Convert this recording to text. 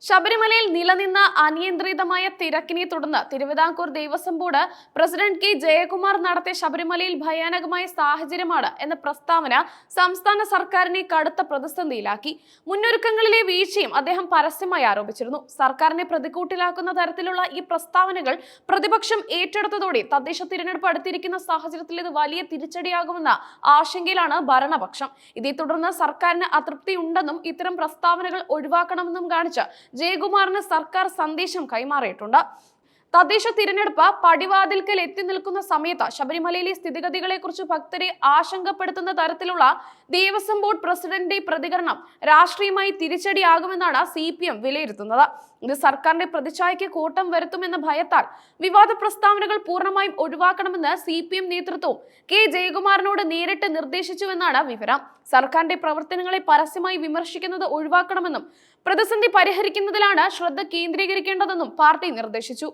ശബരിമലയിൽ നിലനിന്ന അനിയന്ത്രിതമായ തിരക്കിനെ തുടർന്ന് Thiruvithamkoor Devaswom board president K Jayakumar നടത്തിയ ശബരിമലയിൽ ഭയാനകമായ സാഹചര്യമാണ് എന്ന പ്രസ്താവന സംസ്ഥാന സർക്കാരിനെ കടുത്ത പ്രതിസന്ധിയിലാക്കി. മുന്നൊരുക്കങ്ങളിലെ വീഴ്ചയും അദ്ദേഹം പരസ്യമായി ആരോപിച്ചിരുന്നു. സർക്കാരിനെ പ്രതികൂട്ടിലാക്കുന്ന തരത്തിലുള്ള ഈ പ്രസ്താവനകൾ പ്രതിപക്ഷം ഏറ്റെടുത്തതോടെ തദ്ദേശ തിരഞ്ഞെടുപ്പ് അടുത്തിരിക്കുന്ന സാഹചര്യത്തിൽ ഇത് വലിയ തിരിച്ചടിയാകുമെന്ന ആശങ്കയിലാണ് ഭരണപക്ഷം. ഇതേ തുടർന്ന് സർക്കാരിന് അതൃപ്തിയുണ്ടെന്നും ഇത്തരം പ്രസ്താവനകൾ ഒഴിവാക്കണമെന്നും കാണിച്ച് ജയകുമാറിന് സർക്കാർ സന്ദേശം കൈമാറിയിട്ടുണ്ട്. തദ്ദേശ തിരഞ്ഞെടുപ്പ് പടിവാതിൽക്കൽ എത്തി നിൽക്കുന്ന സമയത്ത് ശബരിമലയിലെ സ്ഥിതിഗതികളെ കുറിച്ച് ഭക്തരെ ആശങ്കപ്പെടുത്തുന്ന തരത്തിലുള്ള ദേവസ്വം ബോർഡ് പ്രസിഡന്റിന്റെ പ്രതികരണം രാഷ്ട്രീയമായി തിരിച്ചടിയാകുമെന്നാണ് CPM വിലയിരുത്തുന്നത്. ഇത് സർക്കാരിന്റെ പ്രതിച്ഛായയ്ക്ക് കോട്ടം വരുത്തുമെന്ന ഭയത്താൽ വിവാദ പ്രസ്താവനകൾ പൂർണ്ണമായും ഒഴിവാക്കണമെന്ന് CPM നേതൃത്വവും കെ ജയകുമാറിനോട് നേരിട്ട് നിർദ്ദേശിച്ചുവെന്നാണ് വിവരം. സർക്കാരിന്റെ പ്രവർത്തനങ്ങളെ പരസ്യമായി വിമർശിക്കുന്നത് ഒഴിവാക്കണമെന്നും പ്രതിസന്ധി പരിഹരിക്കുന്നതിലാണ് ശ്രദ്ധ കേന്ദ്രീകരിക്കേണ്ടതെന്നും പാർട്ടി നിർദ്ദേശിച്ചു.